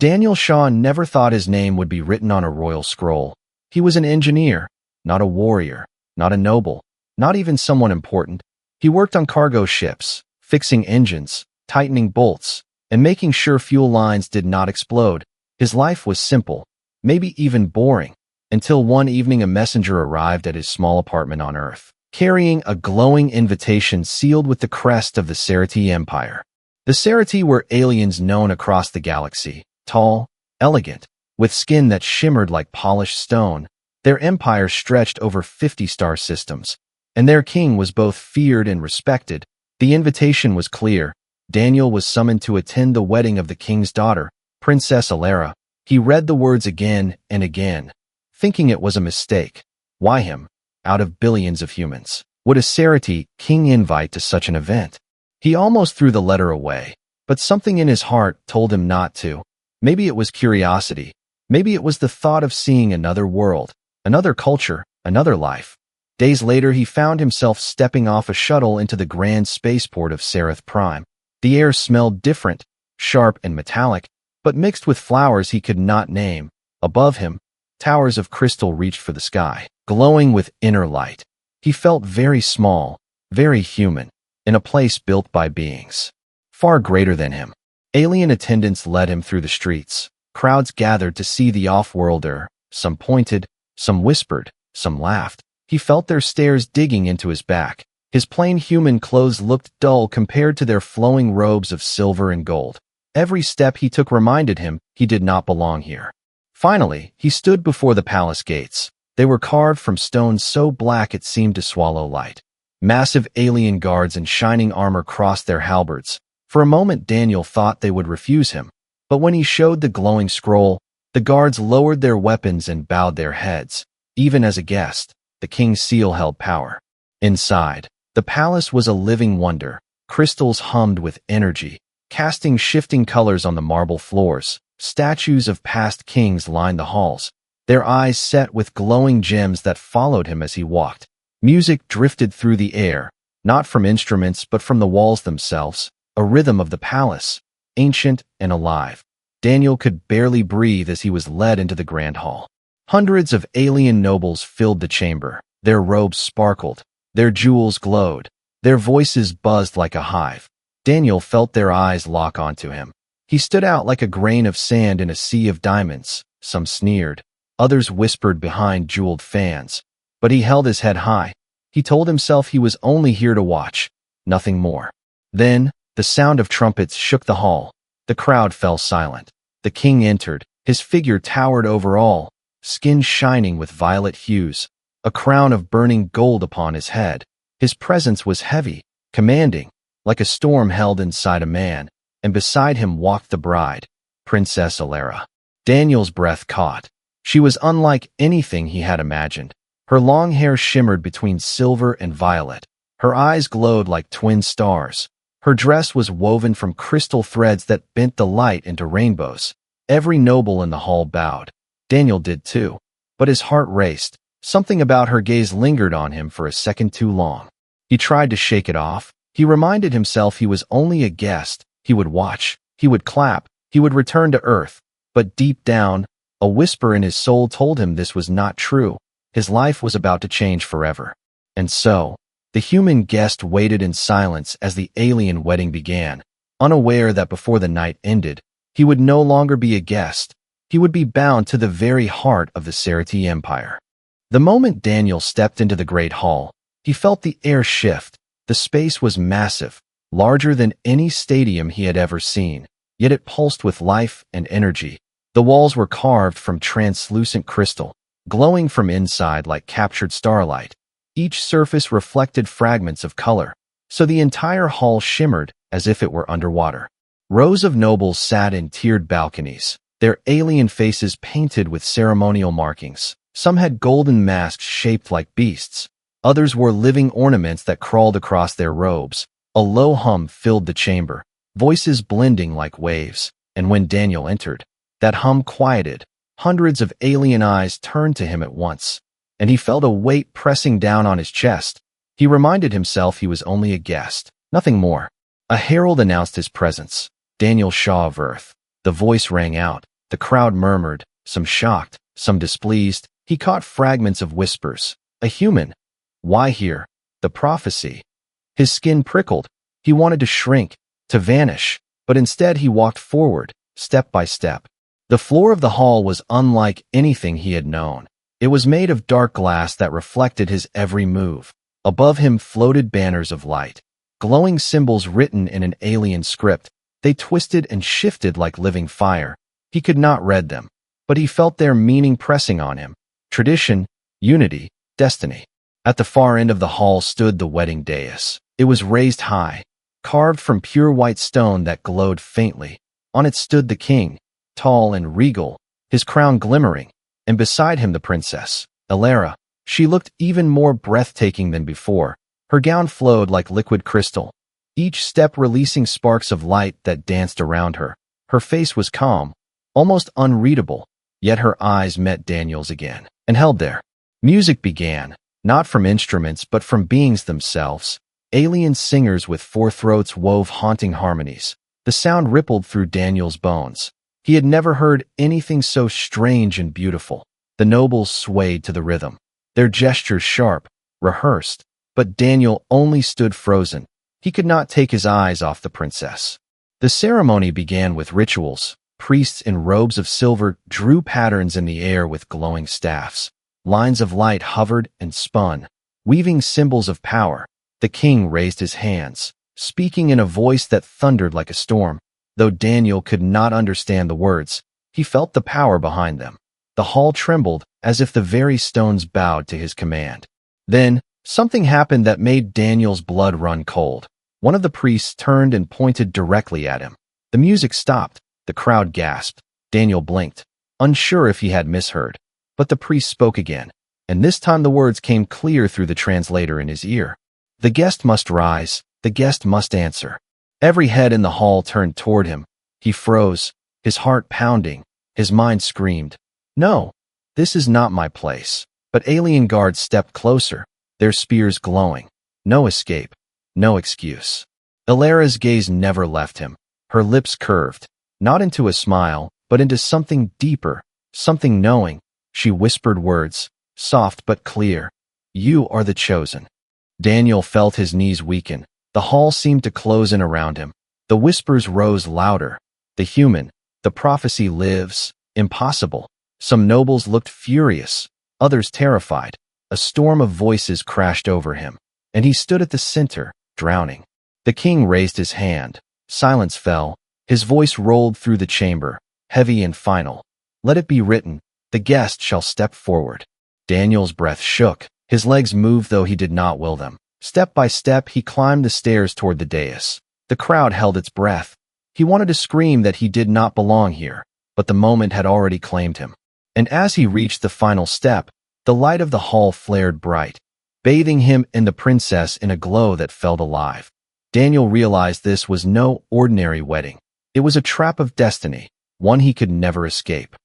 Daniel Shaw never thought his name would be written on a royal scroll. He was an engineer, not a warrior, not a noble, not even someone important. He worked on cargo ships, fixing engines, tightening bolts, and making sure fuel lines did not explode. His life was simple, maybe even boring, until one evening a messenger arrived at his small apartment on Earth, carrying a glowing invitation sealed with the crest of the Zynth Empire. The Zynth were aliens known across the galaxy, tall, elegant, with skin that shimmered like polished stone. Their empire stretched over 50 star systems, and their king was both feared and respected. The invitation was clear. Daniel was summoned to attend the wedding of the king's daughter, Princess Alara. He read the words again and again, thinking it was a mistake. Why him, out of billions of humans, would a Zynth king invite to such an event? He almost threw the letter away, but something in his heart told him not to. Maybe it was curiosity. Maybe it was the thought of seeing another world, another culture, another life. Days later, he found himself stepping off a shuttle into the grand spaceport of Zynth Prime. The air smelled different, sharp and metallic, but mixed with flowers he could not name. Above him, towers of crystal reached for the sky, glowing with inner light. He felt very small, very human, in a place built by beings far greater than him. Alien attendants led him through the streets. Crowds gathered to see the off-worlder. Some pointed, some whispered, some laughed. He felt their stares digging into his back. His plain human clothes looked dull compared to their flowing robes of silver and gold. Every step he took reminded him he did not belong here. Finally, he stood before the palace gates. They were carved from stone so black it seemed to swallow light. Massive alien guards in shining armor crossed their halberds. For a moment, Daniel thought they would refuse him, but when he showed the glowing scroll, the guards lowered their weapons and bowed their heads. Even as a guest, the king's seal held power. Inside, the palace was a living wonder. Crystals hummed with energy, casting shifting colors on the marble floors. Statues of past kings lined the halls, their eyes set with glowing gems that followed him as he walked. Music drifted through the air, not from instruments but from the walls themselves, a rhythm of the palace, ancient and alive. Daniel could barely breathe as he was led into the grand hall. Hundreds of alien nobles filled the chamber. Their robes sparkled, their jewels glowed, their voices buzzed like a hive. Daniel felt their eyes lock onto him. He stood out like a grain of sand in a sea of diamonds. Some sneered, others whispered behind jeweled fans. But he held his head high. He told himself he was only here to watch, nothing more. Then, the sound of trumpets shook the hall. The crowd fell silent. The king entered. His figure towered over all, skin shining with violet hues, a crown of burning gold upon his head. His presence was heavy, commanding, like a storm held inside a man, and beside him walked the bride, Princess Alara. Daniel's breath caught. She was unlike anything he had imagined. Her long hair shimmered between silver and violet. Her eyes glowed like twin stars. Her dress was woven from crystal threads that bent the light into rainbows. Every noble in the hall bowed. Daniel did too, but his heart raced. Something about her gaze lingered on him for a second too long. He tried to shake it off. He reminded himself he was only a guest. He would watch. He would clap. He would return to Earth. But deep down, a whisper in his soul told him this was not true. His life was about to change forever. And so, the human guest waited in silence as the alien wedding began, unaware that before the night ended, he would no longer be a guest. He would be bound to the very heart of the Zynth Empire. The moment Daniel stepped into the great hall, he felt the air shift. The space was massive, larger than any stadium he had ever seen, yet it pulsed with life and energy. The walls were carved from translucent crystal, glowing from inside like captured starlight. Each surface reflected fragments of color, so the entire hall shimmered as if it were underwater. Rows of nobles sat in tiered balconies, their alien faces painted with ceremonial markings. Some had golden masks shaped like beasts. Others wore living ornaments that crawled across their robes. A low hum filled the chamber, voices blending like waves. And when Daniel entered, that hum quieted. Hundreds of alien eyes turned to him at once, and he felt a weight pressing down on his chest. He reminded himself he was only a guest, nothing more. A herald announced his presence. Daniel Shaw of Earth. The voice rang out, The crowd murmured, some shocked, some displeased. He caught fragments of whispers. A human? Why here? The prophecy. His skin prickled. He wanted to shrink, to vanish, but instead he walked forward, step by step. The floor of the hall was unlike anything he had known. It was made of dark glass that reflected his every move. Above him floated banners of light, glowing symbols written in an alien script. They twisted and shifted like living fire. He could not read them, but he felt their meaning pressing on him. Tradition, unity, destiny. At the far end of the hall stood the wedding dais. It was raised high, carved from pure white stone that glowed faintly. On it stood the king, tall and regal, his crown glimmering, and beside him the princess, Elara. She looked even more breathtaking than before. Her gown flowed like liquid crystal, each step releasing sparks of light that danced around her. Her face was calm, almost unreadable, yet her eyes met Daniel's again, and held there. Music began, not from instruments but from beings themselves. Alien singers with four throats wove haunting harmonies. The sound rippled through Daniel's bones. He had never heard anything so strange and beautiful. The nobles swayed to the rhythm, their gestures sharp, rehearsed, but Daniel only stood frozen. He could not take his eyes off the princess. The ceremony began with rituals. Priests in robes of silver drew patterns in the air with glowing staffs. Lines of light hovered and spun, weaving symbols of power. The king raised his hands, speaking in a voice that thundered like a storm. Though Daniel could not understand the words, he felt the power behind them. The hall trembled as if the very stones bowed to his command. Then, something happened that made Daniel's blood run cold. One of the priests turned and pointed directly at him. The music stopped. The crowd gasped. Daniel blinked, unsure if he had misheard. But the priest spoke again, and this time the words came clear through the translator in his ear. The guest must rise. The guest must answer. Every head in the hall turned toward him. He froze, his heart pounding. His mind screamed, "No, this is not my place." But alien guards stepped closer, their spears glowing. No escape, no excuse. Elara's gaze never left him. Her lips curved, not into a smile, but into something deeper, something knowing. She whispered words, soft but clear. "You are the chosen." Daniel felt his knees weaken. The hall seemed to close in around him. The whispers rose louder. The human, the prophecy lives. Impossible. Some nobles looked furious, others terrified. A storm of voices crashed over him, and he stood at the center, drowning. The king raised his hand. Silence fell. His voice rolled through the chamber, heavy and final. "Let it be written, the guest shall step forward." Daniel's breath shook. His legs moved though he did not will them. Step by step, he climbed the stairs toward the dais. The crowd held its breath. He wanted to scream that he did not belong here, but the moment had already claimed him. And as he reached the final step, the light of the hall flared bright, bathing him and the princess in a glow that felt alive. Daniel realized this was no ordinary wedding. It was a trap of destiny, one he could never escape.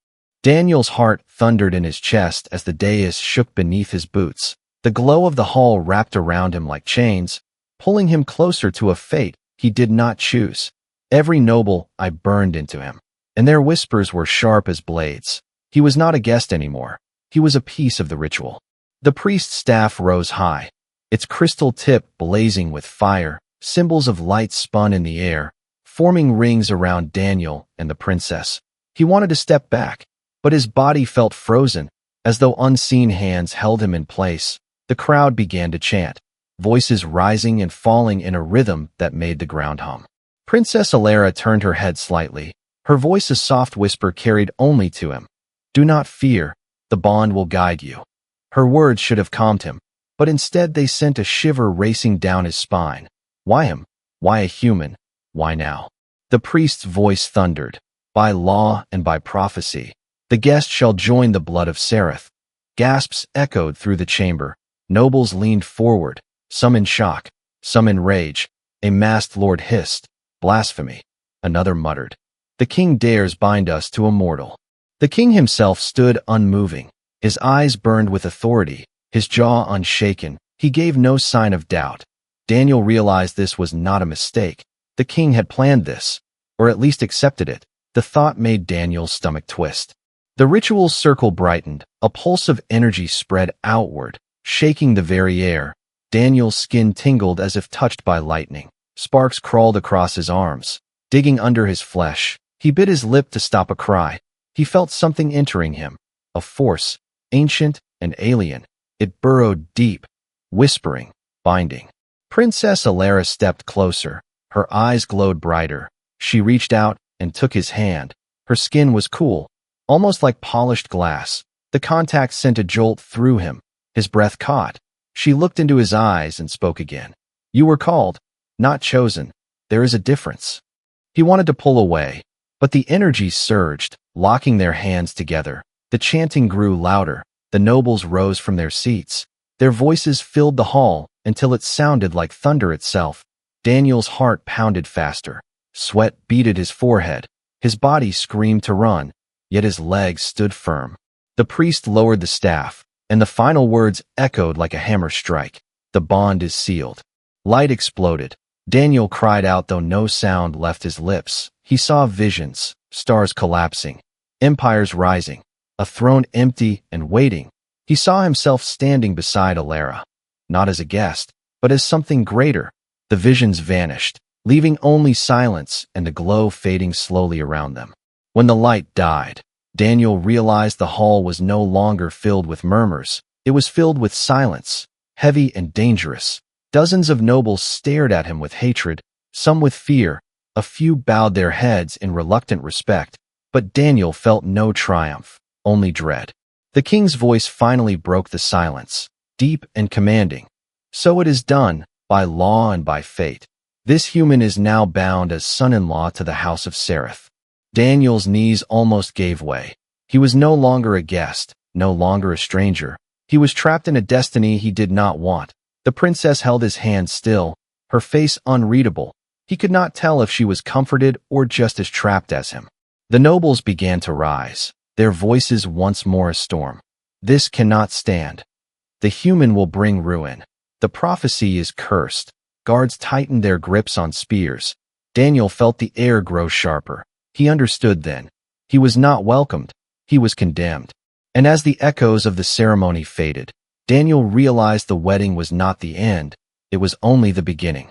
Daniel's heart thundered in his chest as the dais shook beneath his boots. The glow of the hall wrapped around him like chains, pulling him closer to a fate he did not choose. Every noble eye burned into him, and their whispers were sharp as blades. He was not a guest anymore. He was a piece of the ritual. The priest's staff rose high, its crystal tip blazing with fire. Symbols of light spun in the air, forming rings around Daniel and the princess. He wanted to step back, but his body felt frozen, as though unseen hands held him in place. The crowd began to chant, voices rising and falling in a rhythm that made the ground hum. Princess Elara turned her head slightly, her voice a soft whisper carried only to him. "Do not fear, the bond will guide you." Her words should have calmed him, but instead they sent a shiver racing down his spine. Why him? Why a human? Why now? The priest's voice thundered. "By law and by prophecy, the guest shall join the blood of Sereth." Gasps echoed through the chamber. Nobles leaned forward, some in shock, some in rage. A masked lord hissed, "Blasphemy." Another muttered, "The king dares bind us to a mortal." The king himself stood unmoving, his eyes burned with authority, his jaw unshaken. He gave no sign of doubt. Daniel realized this was not a mistake. The king had planned this, or at least accepted it. The thought made Daniel's stomach twist. The ritual's circle brightened, a pulse of energy spread outward, shaking the very air. Daniel's skin tingled as if touched by lightning. Sparks crawled across his arms, digging under his flesh. He bit his lip to stop a cry. He felt something entering him, a force, ancient and alien. It burrowed deep, whispering, binding. Princess Alara stepped closer. Her eyes glowed brighter. She reached out and took his hand. Her skin was cool, almost like polished glass. The contact sent a jolt through him. His breath caught. She looked into his eyes and spoke again. "You were called, not chosen. There is a difference." He wanted to pull away, but the energy surged, locking their hands together. The chanting grew louder. The nobles rose from their seats. Their voices filled the hall until it sounded like thunder itself. Daniel's heart pounded faster. Sweat beaded his forehead. His body screamed to run, yet his legs stood firm. The priest lowered the staff, and the final words echoed like a hammer strike. "The bond is sealed." Light exploded. Daniel cried out, though no sound left his lips. He saw visions, stars collapsing, empires rising, a throne empty and waiting. He saw himself standing beside Alara, not as a guest, but as something greater. The visions vanished, leaving only silence and the glow fading slowly around them. When the light died, Daniel realized the hall was no longer filled with murmurs. It was filled with silence, heavy and dangerous. Dozens of nobles stared at him with hatred, some with fear. A few bowed their heads in reluctant respect, but Daniel felt no triumph, only dread. The king's voice finally broke the silence, deep and commanding. "So it is done, by law and by fate. This human is now bound as son-in-law to the house of Sereth." Daniel's knees almost gave way. He was no longer a guest, no longer a stranger. He was trapped in a destiny he did not want. The princess held his hand still, her face unreadable. He could not tell if she was comforted or just as trapped as him. The nobles began to rise, their voices once more a storm. "This cannot stand. The human will bring ruin. The prophecy is cursed." Guards tightened their grips on spears. Daniel felt the air grow sharper. He understood then. He was not welcomed. He was condemned. And as the echoes of the ceremony faded, Daniel realized the wedding was not the end. It was only the beginning.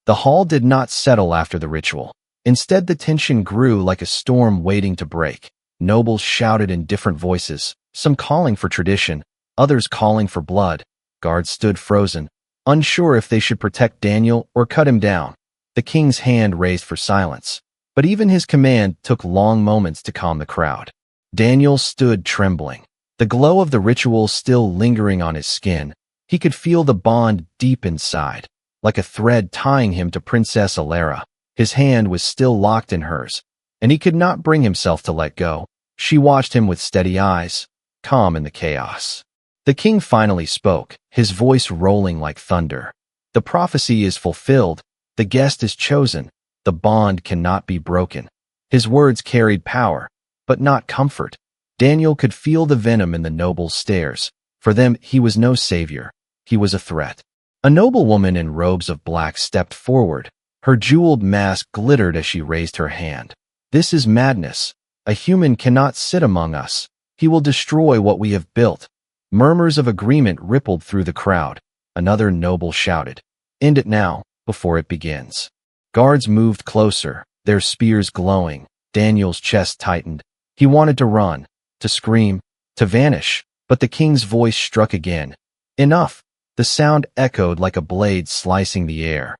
The hall did not settle after the ritual. Instead, the tension grew like a storm waiting to break. Nobles shouted in different voices, some calling for tradition, others calling for blood. Guards stood frozen, unsure if they should protect Daniel or cut him down. The king's hand raised for silence, but even his command took long moments to calm the crowd. Daniel stood trembling, the glow of the ritual still lingering on his skin. He could feel the bond deep inside, like a thread tying him to Princess Alara. His hand was still locked in hers, and he could not bring himself to let go. She watched him with steady eyes, calm in the chaos. The king finally spoke, his voice rolling like thunder. "The prophecy is fulfilled. The guest is chosen. The bond cannot be broken." His words carried power, but not comfort. Daniel could feel the venom in the nobles' stares. For them, he was no savior. He was a threat. A noblewoman in robes of black stepped forward. Her jeweled mask glittered as she raised her hand. "This is madness. A human cannot sit among us. He will destroy what we have built." Murmurs of agreement rippled through the crowd. Another noble shouted, "End it now, before it begins." Guards moved closer, their spears glowing. Daniel's chest tightened. He wanted to run, to scream, to vanish, but the king's voice struck again. "Enough!" The sound echoed like a blade slicing the air.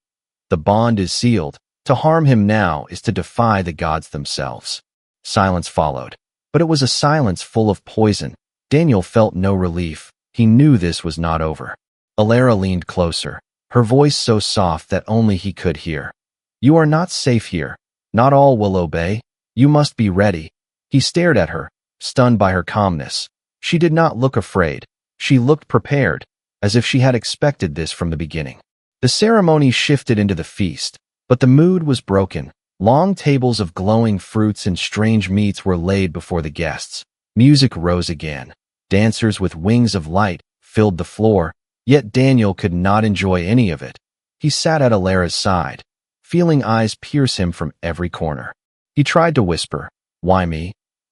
"The bond is sealed. To harm him now is to defy the gods themselves." Silence followed, but it was a silence full of poison. Daniel felt no relief. He knew this was not over. Alara leaned closer, her voice so soft that only he could hear. "You are not safe here. Not all will obey. You must be ready." He stared at her, stunned by her calmness. She did not look afraid. She looked prepared, as if she had expected this from the beginning. The ceremony shifted into the feast, but the mood was broken. Long tables of glowing fruits and strange meats were laid before the guests. Music rose again. Dancers with wings of light filled the floor, yet Daniel could not enjoy any of it. He sat at Alara's side, feeling eyes pierce him from every corner. He tried to whisper, Why me?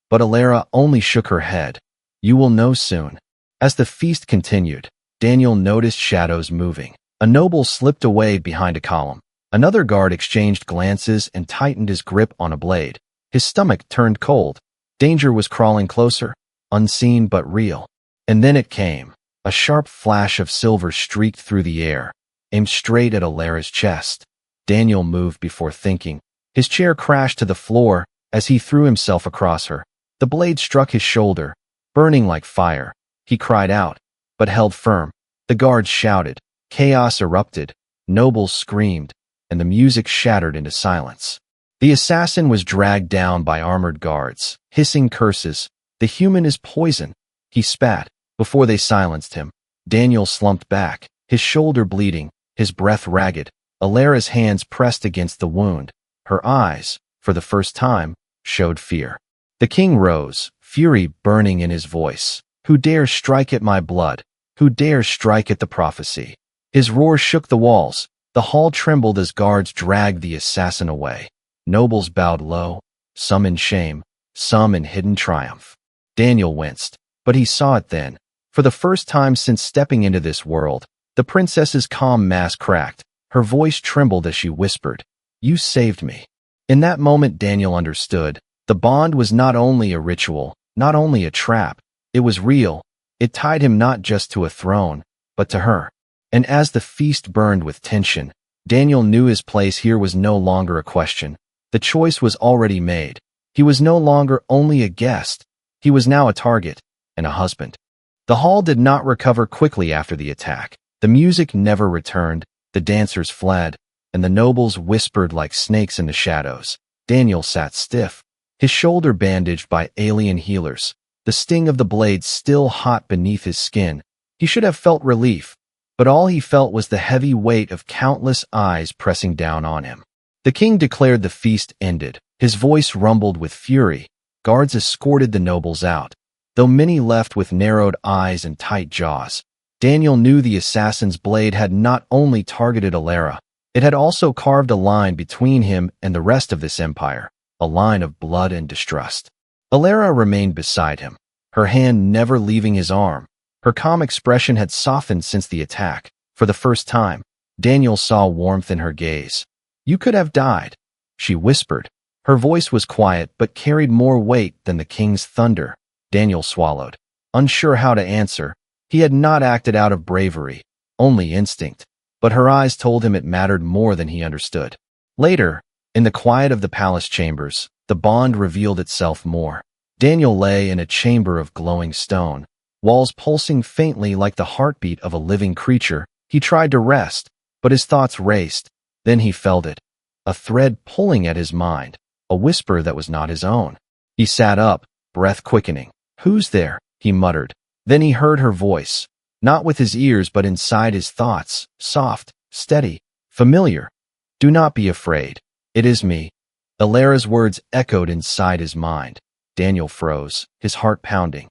But Alara only shook her head. You will know soon. As the feast continued, Daniel noticed shadows moving. A noble slipped away behind a column. Another guard exchanged glances and tightened his grip on a blade. His stomach turned cold. Danger was crawling closer, unseen but real. And then it came. A sharp flash of silver streaked through the air, aimed straight at Alara's chest. Daniel moved before thinking. His chair crashed to the floor as he threw himself across her. The blade struck his shoulder, burning like fire. He cried out, but held firm. The guards shouted. Chaos erupted. Nobles screamed, and the music shattered into silence. The assassin was dragged down by armored guards, hissing curses. The human is poison, he spat. Before they silenced him, Daniel slumped back, his shoulder bleeding, his breath ragged. Alara's hands pressed against the wound. Her eyes, for the first time, showed fear. The king rose, fury burning in his voice. Who dares strike at my blood? Who dares strike at the prophecy? His roar shook the walls. The hall trembled as guards dragged the assassin away. Nobles bowed low, some in shame, some in hidden triumph. Daniel winced, but he saw it then. For the first time since stepping into this world, the princess's calm mask cracked. Her voice trembled as she whispered, You saved me. In that moment Daniel understood. The bond was not only a ritual, not only a trap. It was real. It tied him not just to a throne, but to her. And as the feast burned with tension, Daniel knew his place here was no longer a question. The choice was already made. He was no longer only a guest. He was now a target and a husband. The hall did not recover quickly after the attack. The music never returned, the dancers fled, and the nobles whispered like snakes in the shadows. Daniel sat stiff, his shoulder bandaged by alien healers, the sting of the blade still hot beneath his skin. He should have felt relief, but all he felt was the heavy weight of countless eyes pressing down on him. The king declared the feast ended. His voice rumbled with fury. Guards escorted the nobles out, though many left with narrowed eyes and tight jaws. Daniel knew the assassin's blade had not only targeted Alara, it had also carved a line between him and the rest of this empire, a line of blood and distrust. Alara remained beside him, her hand never leaving his arm. Her calm expression had softened since the attack. For the first time, Daniel saw warmth in her gaze. You could have died, she whispered. Her voice was quiet but carried more weight than the king's thunder. Daniel swallowed, unsure how to answer. He had not acted out of bravery, only instinct. But her eyes told him it mattered more than he understood. Later, in the quiet of the palace chambers, the bond revealed itself more. Daniel lay in a chamber of glowing stone, walls pulsing faintly like the heartbeat of a living creature. He tried to rest, but his thoughts raced. Then he felt it, a thread pulling at his mind, a whisper that was not his own. He sat up, breath quickening. Who's there? He muttered. Then he heard her voice, not with his ears but inside his thoughts, soft, steady, familiar. Do not be afraid. It is me. Alara's words echoed inside his mind. Daniel froze, his heart pounding.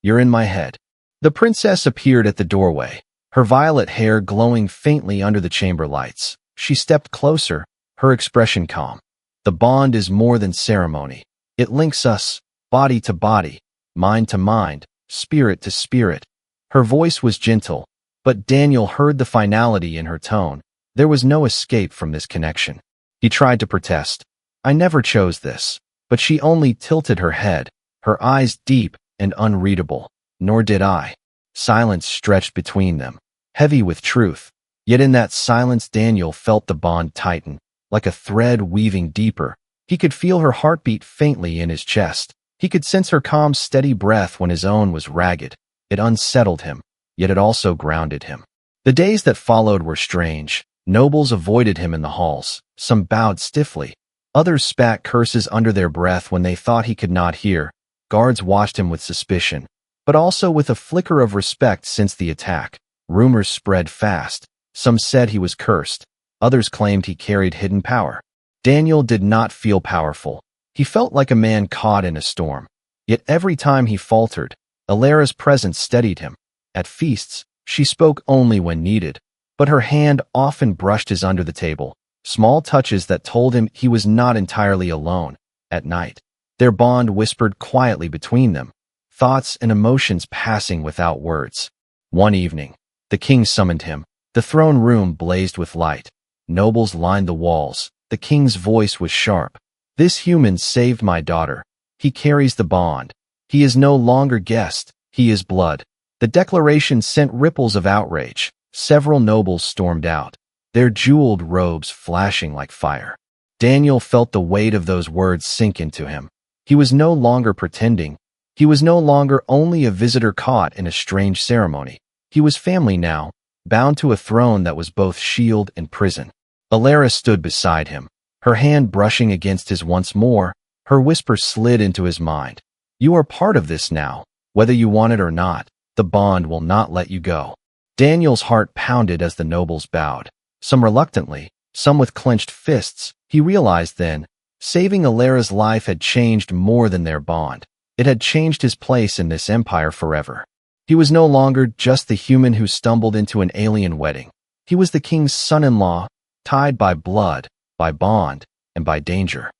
You're in my head. The princess appeared at the doorway, her violet hair glowing faintly under the chamber lights. She stepped closer, her expression calm. The bond is more than ceremony. It links us, body to body, mind to mind, spirit to spirit. Her voice was gentle, but Daniel heard the finality in her tone. There was no escape from this connection. He tried to protest. I never chose this. But she only tilted her head, her eyes deep and unreadable. Nor did I. Silence stretched between them, heavy with truth. Yet in that silence Daniel felt the bond tighten, like a thread weaving deeper. He could feel her heartbeat faintly in his chest. He could sense her calm, steady breath when his own was ragged. It unsettled him, yet it also grounded him. The days that followed were strange. Nobles avoided him in the halls. Some bowed stiffly. Others spat curses under their breath when they thought he could not hear. Guards watched him with suspicion, but also with a flicker of respect since the attack. Rumors spread fast. Some said he was cursed. Others claimed he carried hidden power. Daniel did not feel powerful. He felt like a man caught in a storm. Yet every time he faltered, Alara's presence steadied him. At feasts, she spoke only when needed, but her hand often brushed his under the table, small touches that told him he was not entirely alone. At night, Their bond whispered quietly between them, thoughts and emotions passing without words. One evening, the king summoned him. The throne room blazed with light. Nobles lined the walls. The king's voice was sharp. "This human saved my daughter. He carries the bond. He is no longer guest. He is blood." The declaration sent ripples of outrage. Several nobles stormed out, their jeweled robes flashing like fire. Daniel felt the weight of those words sink into him. He was no longer pretending. He was no longer only a visitor caught in a strange ceremony. He was family now, bound to a throne that was both shield and prison. Alara stood beside him, her hand brushing against his once more. Her whisper slid into his mind. "You are part of this now, whether you want it or not. The bond will not let you go." Daniel's heart pounded as the nobles bowed, some reluctantly, some with clenched fists. He realized then, saving Alara's life had changed more than their bond. It had changed his place in this empire forever. He was no longer just the human who stumbled into an alien wedding. He was the king's son-in-law, tied by blood, by bond, and by danger.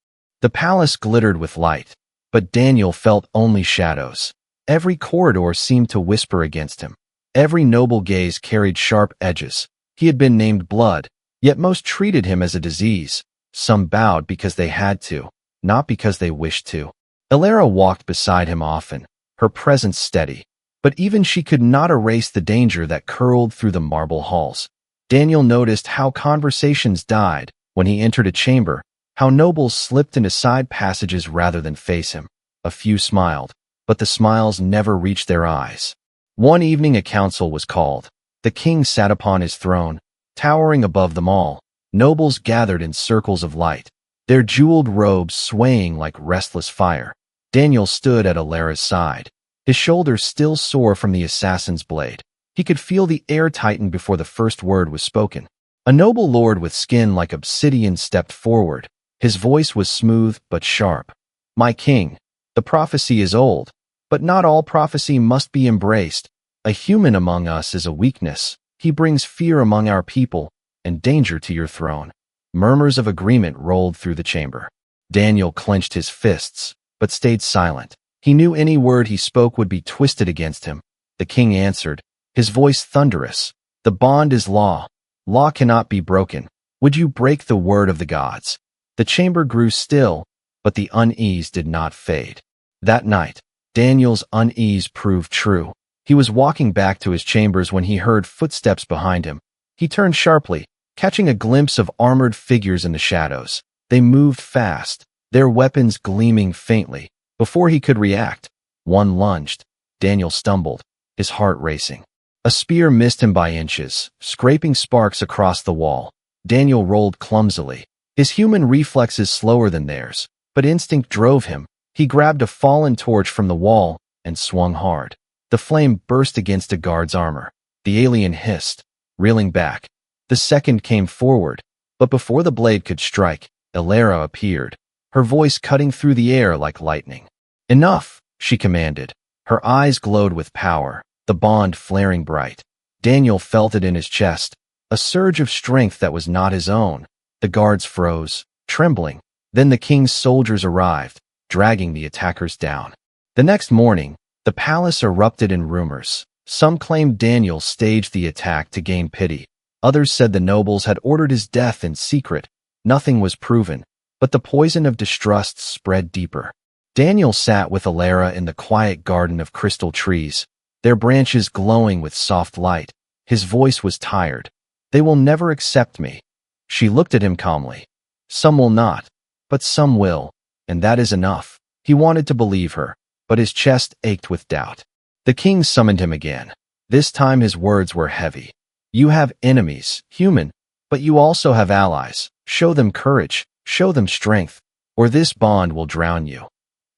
The palace glittered with light, but Daniel felt only shadows. Every corridor seemed to whisper against him. Every noble gaze carried sharp edges. He had been named blood, yet most treated him as a disease. Some bowed because they had to, not because they wished to. Alara walked beside him often, her presence steady, but even she could not erase the danger that curled through the marble halls. Daniel noticed how conversations died when he entered a chamber, how nobles slipped into side passages rather than face him. A few smiled, but the smiles never reached their eyes. One evening a council was called. The king sat upon his throne, towering above them all. Nobles gathered in circles of light, their jeweled robes swaying like restless fire. Daniel stood at Alara's side, his shoulders still sore from the assassin's blade. He could feel the air tighten before the first word was spoken. A noble lord with skin like obsidian stepped forward. His voice was smooth but sharp. "My king, the prophecy is old, but not all prophecy must be embraced. A human among us is a weakness. He brings fear among our people and danger to your throne." Murmurs of agreement rolled through the chamber. Daniel clenched his fists, but stayed silent. He knew any word he spoke would be twisted against him. The king answered, his voice thunderous. "The bond is law. Law cannot be broken. Would you break the word of the gods?" The chamber grew still, but the unease did not fade. That night, Daniel's unease proved true. He was walking back to his chambers when he heard footsteps behind him. He turned sharply, catching a glimpse of armored figures in the shadows. They moved fast, their weapons gleaming faintly. Before he could react, one lunged. Daniel stumbled, his heart racing. A spear missed him by inches, scraping sparks across the wall. Daniel rolled clumsily, his human reflexes slower than theirs, but instinct drove him. He grabbed a fallen torch from the wall and swung hard. The flame burst against a guard's armor. The alien hissed, reeling back. The second came forward, but before the blade could strike, Alara appeared, her voice cutting through the air like lightning. "Enough," she commanded. Her eyes glowed with power, the bond flaring bright. Daniel felt it in his chest, a surge of strength that was not his own. The guards froze, trembling. Then the king's soldiers arrived, dragging the attackers down. The next morning, the palace erupted in rumors. Some claimed Daniel staged the attack to gain pity. Others said the nobles had ordered his death in secret. Nothing was proven, but the poison of distrust spread deeper. Daniel sat with Alara in the quiet garden of crystal trees, their branches glowing with soft light. His voice was tired. "They will never accept me." She looked at him calmly. "Some will not, but some will, and that is enough." He wanted to believe her, but his chest ached with doubt. The king summoned him again. This time his words were heavy. "You have enemies, human, but you also have allies. Show them courage, show them strength, or this bond will drown you."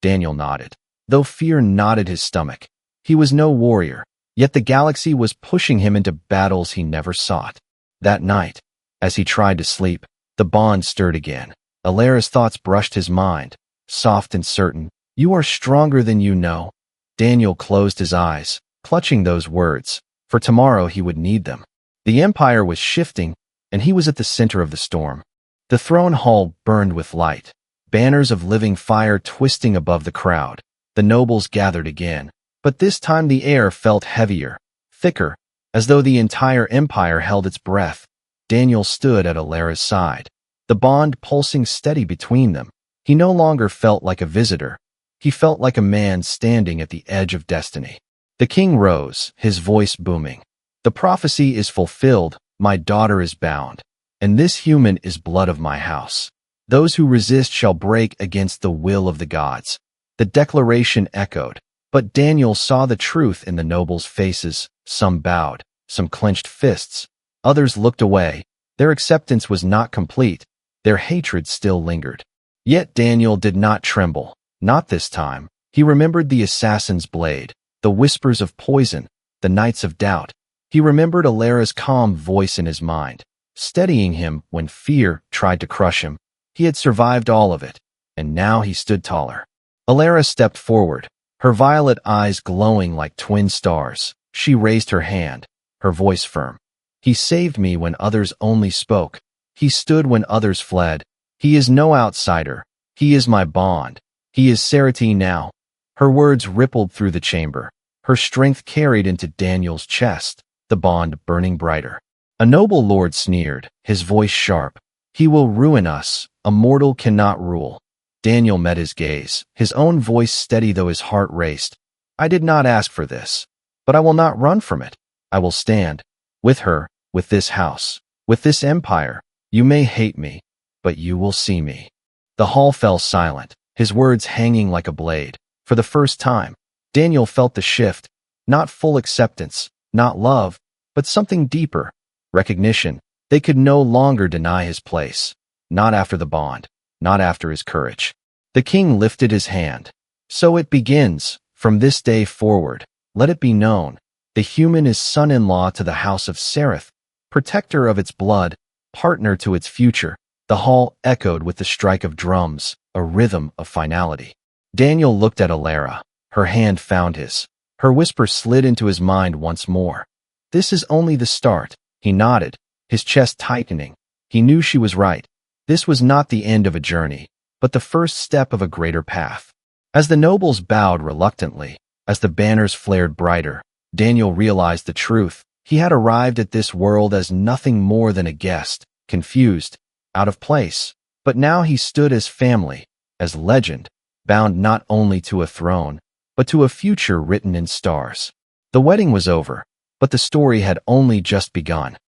Daniel nodded, though fear knotted his stomach. He was no warrior, yet the galaxy was pushing him into battles he never sought. That night, as he tried to sleep, the bond stirred again. Alara's thoughts brushed his mind, soft and certain. "You are stronger than you know." Daniel closed his eyes, clutching those words, for tomorrow he would need them. The empire was shifting, and he was at the center of the storm. The throne hall burned with light. banners of living fire twisting above the crowd. The nobles gathered again, but this time the air felt heavier, thicker, as though the entire empire held its breath. Daniel stood at Alara's side, the bond pulsing steady between them. He no longer felt like a visitor. He felt like a man standing at the edge of destiny. The king rose, his voice booming. The prophecy is fulfilled, my daughter is bound, and this human is blood of my house. Those who resist shall break against the will of the gods. The declaration echoed, but Daniel saw the truth in the nobles' faces. Some bowed, some clenched fists, others looked away. Their acceptance was not complete. Their hatred still lingered. Yet Daniel did not tremble, not this time. He remembered the assassin's blade, the whispers of poison, the nights of doubt. He remembered Alara's calm voice in his mind, steadying him when fear tried to crush him. He had survived all of it, and now he stood taller. Alara stepped forward, her violet eyes glowing like twin stars. She raised her hand, her voice firm. He saved me when others only spoke. He stood when others fled. He is no outsider. He is my bond. He is Sarati now. Her words rippled through the chamber. Her strength carried into Daniel's chest, the bond burning brighter. A noble lord sneered, his voice sharp. He will ruin us. A mortal cannot rule. Daniel met his gaze, his own voice steady though his heart raced. I did not ask for this, but I will not run from it. I will stand. With her, with this house, with this empire. You may hate me, but you will see me. The hall fell silent, his words hanging like a blade. For the first time, Daniel felt the shift, not full acceptance, not love, but something deeper, recognition. They could no longer deny his place, not after the bond, not after his courage. The king lifted his hand. So it begins, from this day forward, let it be known, the human is son-in-law to the house of Zynth, protector of its blood, partner to its future. The hall echoed with the strike of drums, a rhythm of finality. Daniel looked at Alara. Her hand found his. Her whisper slid into his mind once more. This is only the start. He nodded, his chest tightening. He knew she was right. This was not the end of a journey, but the first step of a greater path. As the nobles bowed reluctantly, as the banners flared brighter, Daniel realized the truth. He had arrived at this world as nothing more than a guest, confused, out of place. But now he stood as family, as legend, bound not only to a throne, but to a future written in stars. The wedding was over, but the story had only just begun.